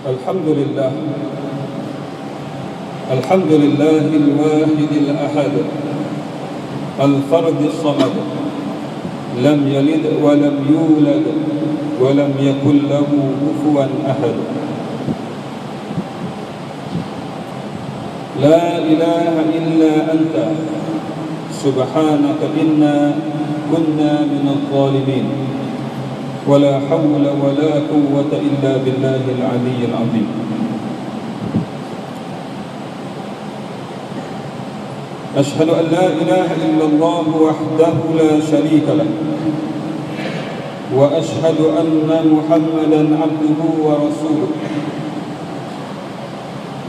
الحمد لله الحمد لله الواحد الأحد الفرد الصمد لم يلد ولم يولد ولم يكن له كفوا أحد لا إله إلا أنت سبحانك إنا كنا من الظالمين ولا حول ولا قوة إلا بالله العلي العظيم أشهد أن لا إله إلا الله وحده لا شريك له وأشهد أن محمدا عبده ورسوله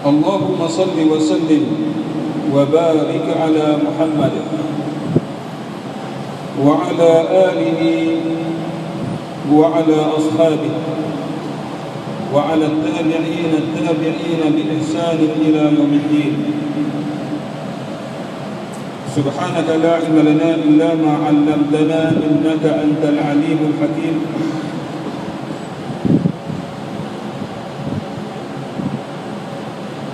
اللهم صل وسلم وبارك على محمد وعلى آله وعلى أصحابه وعلى التابعين بإحسان إلى يوم الدين سبحانك لا علم لنا إلا ما علمتنا إنك أنت العليم الحكيم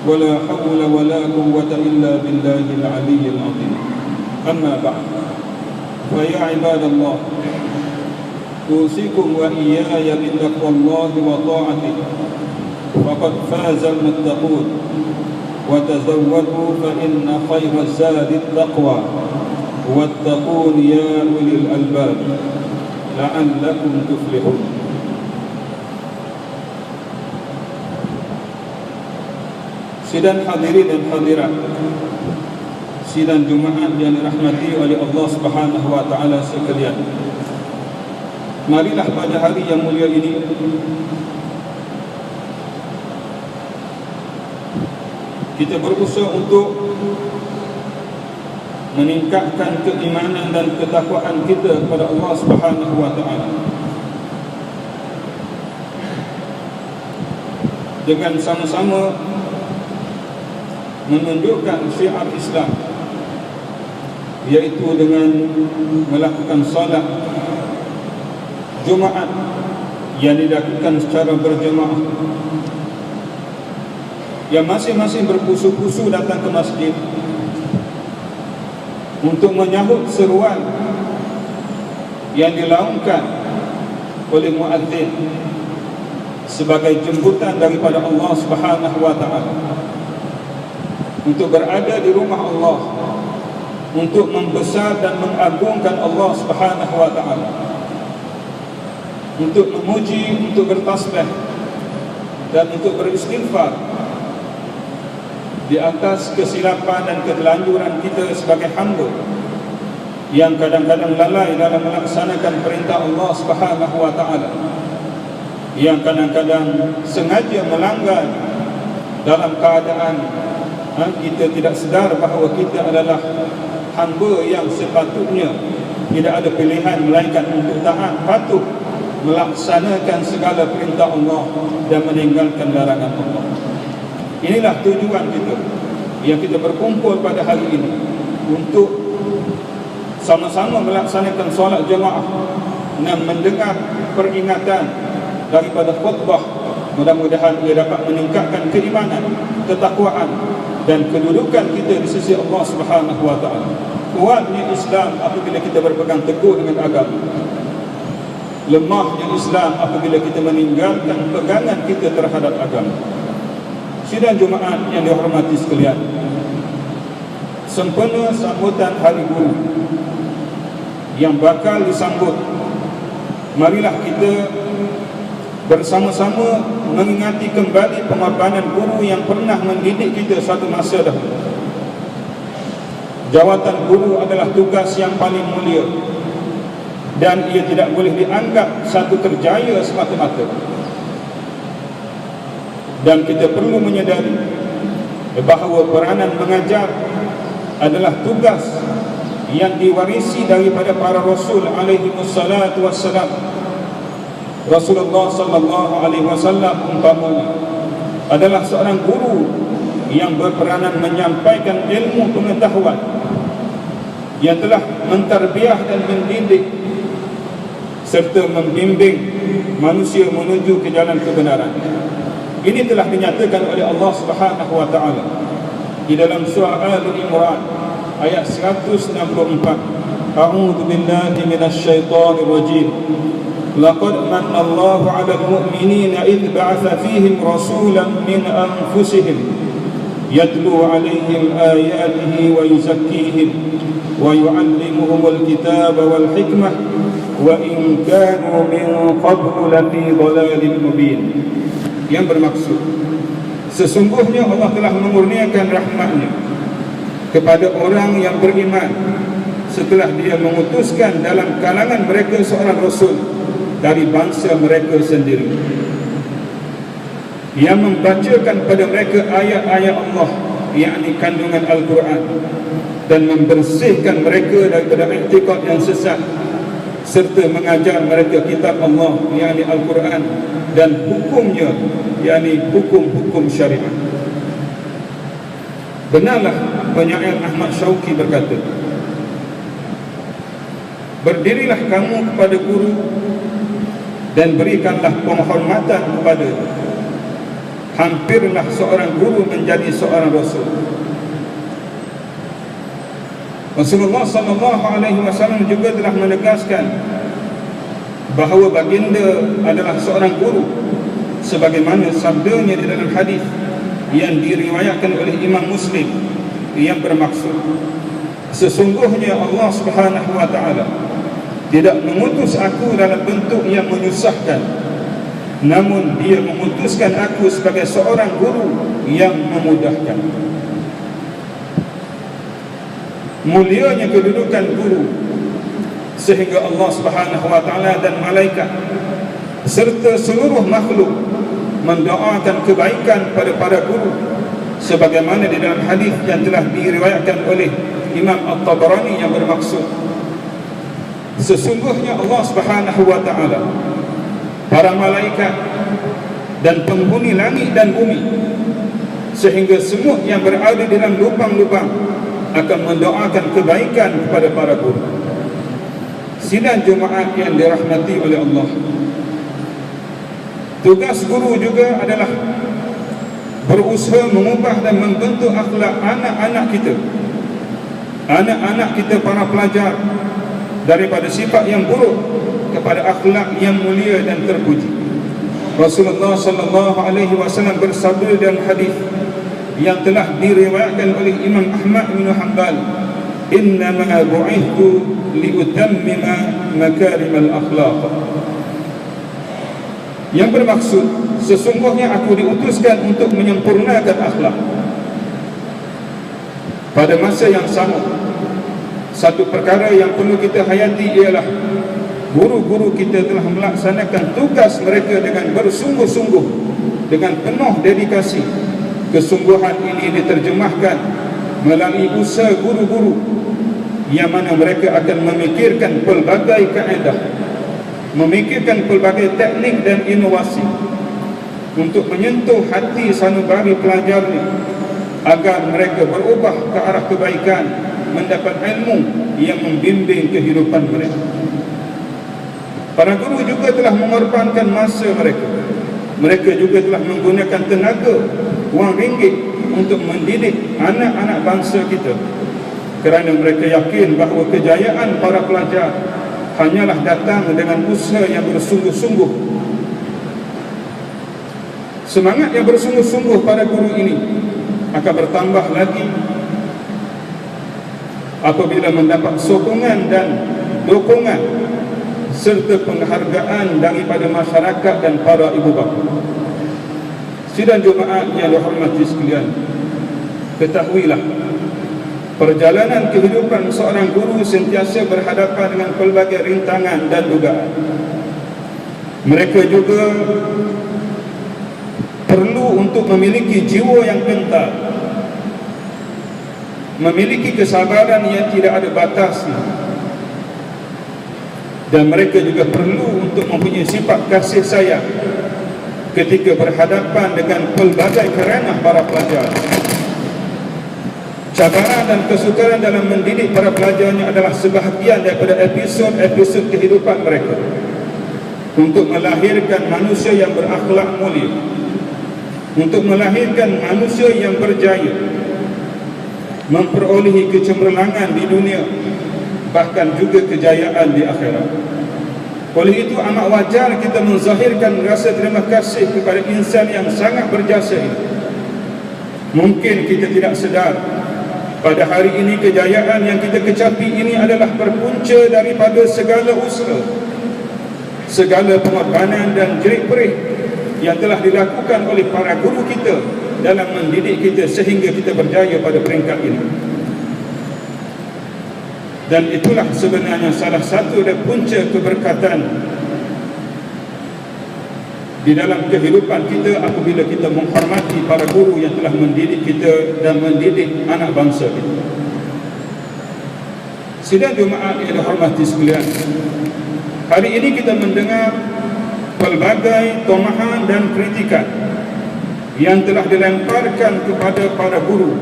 ولا حول ولا قوة إلا بالله العلي العظيم أما بعد فيا عباد الله أوصيكم وإياي بتقوى الله وطاعته فقد فاز المتقون وتزودوا فإن خير الزاد التقوى واتقون يا أولي الألباب لعلكم تفلحون. Sidang hadirin dan hadirat sidang Jumaat yang dirahmati oleh Allah Subhanahu wa taala sekalian, marilah pada hari yang mulia ini kita berusaha untuk meningkatkan keimanan dan ketakwaan kita kepada Allah Subhanahu wa taala dengan sama-sama menunjukkan syiar Islam, iaitu dengan melakukan salat Jumaat yang dilakukan secara berjemaah, yang masing-masing berpusu-pusu datang ke masjid untuk menyambut seruan yang dilaungkan oleh muadzin sebagai jemputan daripada Allah Subhanahu wa taala untuk berada di rumah Allah, untuk membesar dan mengagungkan Allah Subhanahu wa taala, untuk memuji, untuk bertasbih dan untuk beristighfar di atas kesilapan dan ketelanjuran kita sebagai hamba yang kadang-kadang lalai dalam melaksanakan perintah Allah Subhanahu wa taala, yang kadang-kadang sengaja melanggar dalam keadaan kita tidak sedar bahawa kita adalah hamba yang sepatutnya tidak ada pilihan melainkan untuk taat patuh melaksanakan segala perintah Allah dan meninggalkan larangan Allah. Inilah tujuan kita yang kita berkumpul pada hari ini untuk sama-sama melaksanakan solat jemaah dan mendengar peringatan daripada khutbah. Mudah-mudahan ia dapat meningkatkan keimanan, ketakwaan dan kedudukan kita di sisi Allah Subhanahu wa taala. Kuatnya Islam apabila kita berpegang teguh dengan agama. Lemahnya Islam apabila kita meninggalkan pegangan kita terhadap agama. Sidang Jumaat yang dihormati sekalian, sempena sambutan Hari Guru yang bakal disambut, marilah kita bersama-sama mengingati kembali pengorbanan guru yang pernah mendidik kita suatu masa dahulu. Jawatan guru adalah tugas yang paling mulia dan ia tidak boleh dianggap satu kerjaya semata-mata. Dan kita perlu menyadari bahawa peranan mengajar adalah tugas yang diwarisi daripada para rasul alaihi wassalatu wassalam. Rasulullah sallallahu alaihi wasallam umpamanya adalah seorang guru yang berperanan menyampaikan ilmu pengetahuan yang telah mentarbiah dan mendidik serta membimbing manusia menuju ke jalan kebenaran. Ini telah dinyatakan oleh Allah Subhanahu wa taala di dalam surah Ali Imran ayat 164. A'udzu billahi minasy syaithanir rajim. Laqad manna Allahu 'alal mu'minina idh ba'atha fihim rasulan min anfusihim yatlu 'alaihim ayatihi wa yuzakkihim wa yu'allimuhumul kitaba wal hikmah wa in kanu min qablu lafi dhalalin mubin. Yang bermaksud, sesungguhnya Allah telah memurniakan rahmat-Nya kepada orang yang beriman setelah Dia mengutuskan dalam kalangan mereka seorang rasul dari bangsa mereka sendiri yang membacakan kepada mereka ayat-ayat Allah, yakni kandungan Al-Quran, dan membersihkan mereka daripada i'tiqad yang sesat, serta mengajar mereka kitab Allah, yakni Al-Quran, dan hukumnya, yakni hukum-hukum syariat. Benarlah penyair Ahmad Syauqi berkata, berdirilah kamu kepada guru dan berikanlah penghormatan kepada. Hampirlah seorang guru menjadi seorang rasul. Rasulullah SAW juga telah menegaskan bahawa baginda adalah seorang guru, sebagaimana sabdanya di dalam hadis yang diriwayatkan oleh Imam Muslim yang bermaksud, sesungguhnya Allah Subhanahu wa taala tidak mengutus aku dalam bentuk yang menyusahkan, namun Dia memutuskan aku sebagai seorang guru yang memudahkan. Mulianya kedudukan guru, sehingga Allah Subhanahu wa taala dan malaikat serta seluruh makhluk mendoakan kebaikan pada para guru, sebagaimana di dalam hadis yang telah diriwayatkan oleh Imam At-Tabarani yang bermaksud, sesungguhnya Allah Subhanahu wa taala, para malaikat dan penghuni langit dan bumi, sehingga semut yang berada di dalam lubang-lubang akan mendoakan kebaikan kepada para guru. Sidang Jumaat yang dirahmati oleh Allah, tugas guru juga adalah berusaha mengubah dan membentuk akhlak anak-anak kita, para pelajar, daripada sifat yang buruk kepada akhlak yang mulia dan terpuji. Rasulullah sallallahu alaihi wasallam bersabda dalam hadis yang telah diriwayatkan oleh Imam Ahmad bin Hanbal, "Innama bu'ithtu liutammima makarimal akhlaq." Yang bermaksud, sesungguhnya aku diutuskan untuk menyempurnakan akhlak. Pada masa yang sama, satu perkara yang perlu kita hayati ialah guru-guru kita telah melaksanakan tugas mereka dengan bersungguh-sungguh, dengan penuh dedikasi. Kesungguhan ini diterjemahkan melalui usaha guru-guru yang mana mereka akan memikirkan pelbagai kaedah, memikirkan pelbagai teknik dan inovasi untuk menyentuh hati sanubari pelajarnya agar mereka berubah ke arah kebaikan, mendapat ilmu yang membimbing kehidupan mereka. Para guru juga telah mengorbankan masa mereka. Mereka juga telah menggunakan tenaga, wang ringgit untuk mendidik anak-anak bangsa kita, kerana mereka yakin bahawa kejayaan para pelajar hanyalah datang dengan usaha yang bersungguh-sungguh. Semangat yang bersungguh-sungguh para guru ini akan bertambah lagi apabila mendapat sokongan dan dukungan serta penghargaan daripada masyarakat dan para ibu bapa. Sidang Jumaat yang dihormati sekalian, ketahuilah, perjalanan kehidupan seorang guru sentiasa berhadapan dengan pelbagai rintangan dan dugaan. Mereka juga perlu untuk memiliki jiwa yang kental, memiliki kesabaran yang tidak ada batasnya, dan mereka juga perlu untuk mempunyai sifat kasih sayang ketika berhadapan dengan pelbagai keranah para pelajar. Cabaran dan kesukaran dalam mendidik para pelajarnya adalah sebahagian daripada episod-episod kehidupan mereka untuk melahirkan manusia yang berakhlak mulia. untuk melahirkan manusia yang berjaya, memperolehi kecemerlangan di dunia, bahkan juga kejayaan di akhirat. Oleh itu amat wajar kita menzahirkan rasa terima kasih kepada insan yang sangat berjasa ini. Mungkin kita tidak sedar pada hari ini kejayaan yang kita kecapi ini adalah berpunca daripada segala usaha, segala pengorbanan dan jerih-perih yang telah dilakukan oleh para guru kita dalam mendidik kita sehingga kita berjaya pada peringkat ini. Dan itulah sebenarnya salah satu dari punca keberkatan di dalam kehidupan kita apabila kita menghormati para guru yang telah mendidik kita dan mendidik anak bangsa kita. Sidang jemaah yang dihormati sekalian, hari ini kita mendengar pelbagai tomahan dan kritikan yang telah dilemparkan kepada para guru.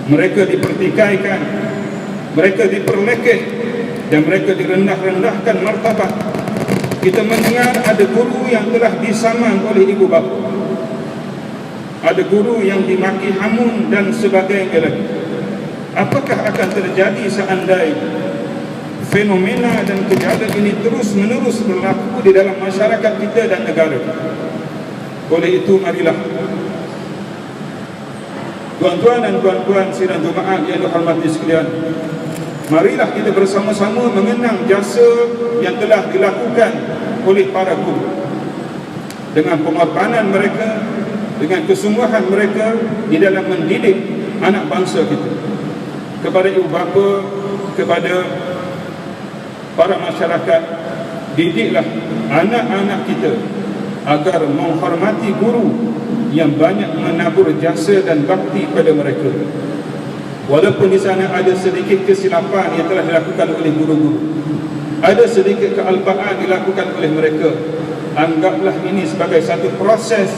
Mereka dipertikaikan, mereka diperlekeh, dan mereka direndah-rendahkan martabat. Kita mendengar ada guru yang telah disaman oleh ibu bapa, ada guru yang dimaki hamun dan sebagainya lagi. Apakah akan terjadi seandainya fenomena dan kejadian ini terus menerus berlaku di dalam masyarakat kita dan negara kita? Oleh itu marilah tuan-tuan dan puan-puan sidang jemaah yang dihormati sekalian, marilah kita bersama-sama mengenang jasa yang telah dilakukan oleh para guru dengan pengorbanan mereka, dengan kesungguhan mereka di dalam mendidik anak bangsa kita. Kepada ibu bapa, kepada para masyarakat, didiklah anak-anak kita agar menghormati guru yang banyak menabur jasa dan bakti pada mereka. Walaupun di sana ada sedikit kesilapan yang telah dilakukan oleh guru-guru, ada sedikit kealpaan dilakukan oleh mereka, anggaplah ini sebagai satu proses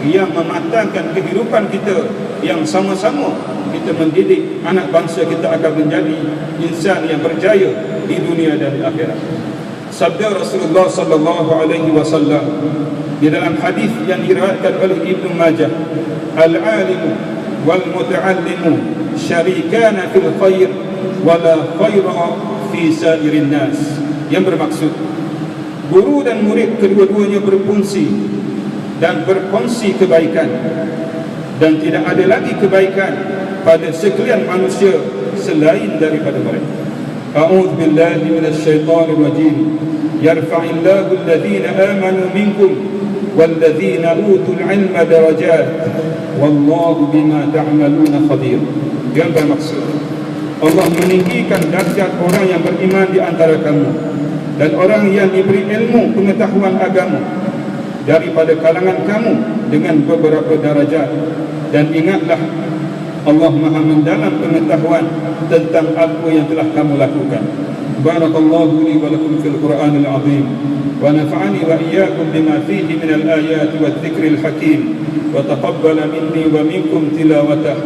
yang mematangkan kehidupan kita, yang sama-sama kita mendidik anak bangsa kita agar menjadi insan yang berjaya di dunia dan di akhirat. Sabda Rasulullah sallallahu alaihi wasallam di dalam hadis yang diriwayatkan oleh Ibnu Majah, al-alimu wal muta'allimu syarikana fil khair wala khaira fi sairin nas, yang bermaksud guru dan murid kedua-duanya berfungsi dan berkongsi kebaikan, dan tidak ada lagi kebaikan pada sekalian manusia selain daripada mereka. A'udzu billahi minasyaitonir rajim. Yarfa'illahu alladhina amanu minkum walladzina utul ilma darajat wallahu bima ta'maluna khabir. Yang bermaksud Allah meninggikan darjat orang yang beriman di antara kamu dan orang yang diberi ilmu pengetahuan agama daripada kalangan kamu dengan beberapa darajat. Dan ingatlah Allah Maha mendalam pengetahuan tentang apa yang telah kamu lakukan. Barakallahu li wa lakum fil Qur'anil azim wa nafa'ani wa iyyakum bima fihi min al-ayati wadh-dhikril hakim wa taqabbala minni wa minkum tilawatah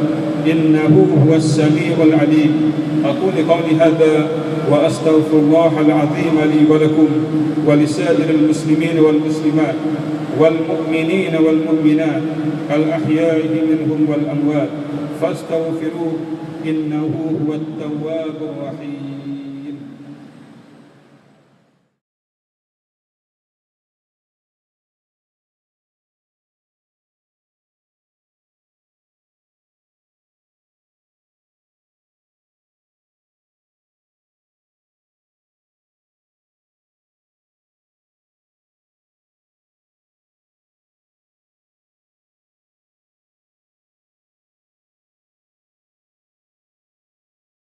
innahu huwas samiul alim. Aqulu qawli hadha wa astaghfirullahal azim li wa lakum wa lisairil muslimin wal muslimat wal mu'minin wal mu'minat al ahya'i minhum wal amwat fastaghfiruhu innahu huwat tawwabur rahim.